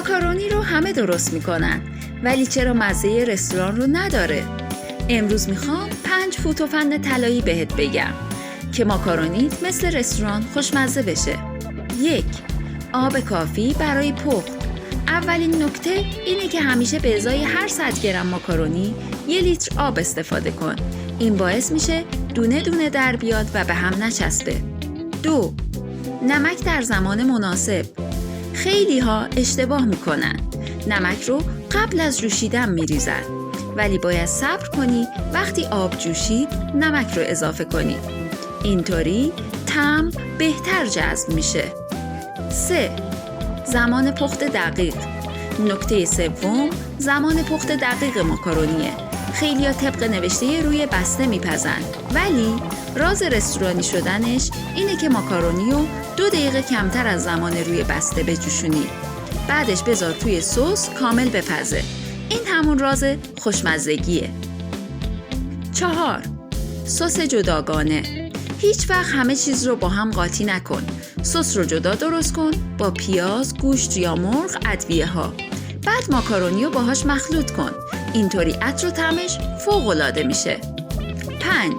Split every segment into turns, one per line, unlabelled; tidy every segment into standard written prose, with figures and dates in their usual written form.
ماکارونی رو همه درست میکنن، ولی چرا مزه رستوران رو نداره؟ امروز میخوام 5 فوت و فن طلایی بهت بگم که ماکارونیت مثل رستوران خوشمزه بشه. 1. آب کافی برای پخت. اولین نکته اینه که همیشه به ازای هر 100 گرم ماکارونی 1 لیتر آب استفاده کن. این باعث میشه دونه دونه در بیاد و به هم نچسبه. 2. نمک در زمان مناسب. خیلی ها اشتباه میکنن. نمک رو قبل از جوشیدن میریزن، ولی باید صبر کنی وقتی آب جوشید نمک رو اضافه کنی. اینطوری طعم بهتر جذب میشه. 3. زمان پخت دقیق. نکته سوم زمان پخت دقیق ماکارونیه. خیلی‌ها طبق نوشته روی بسته میپزن، ولی راز رستورانی شدنش اینه که ماکارونی رو 2 دقیقه کمتر از زمان روی بسته بجوشونی. بعدش بذار توی سس کامل بپزه. این همون راز خوشمزگیه. 4. سس جداگانه. هیچ وقت همه چیز رو با هم قاطی نکن. سس رو جدا درست کن با پیاز، گوشت یا مرغ، ادویه ها. بعد ماکارونی رو باهاش مخلوط کن. اینطوری عطر و طعمش فوق‌العاده میشه. 5.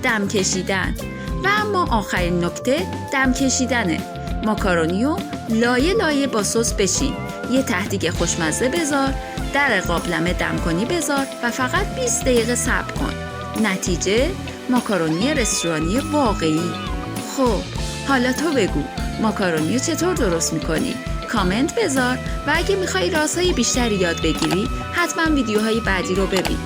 دم کشیدن. و اما آخرین نکته دم کشیدنه. ماکارونی رو لایه لایه با سس بچین. یه ته‌دیگ خوشمزه بذار، در قابلمه دم کنی بذار و فقط 20 دقیقه صبر کن. نتیجه ماکارونی رستورانی واقعی. خب حالا تو بگو ماکارونی رو چطور درست میکنی؟ کامنت بذار و اگه میخوای رازهای بیشتری یاد بگیری حتما ویدیوهای بعدی رو ببین.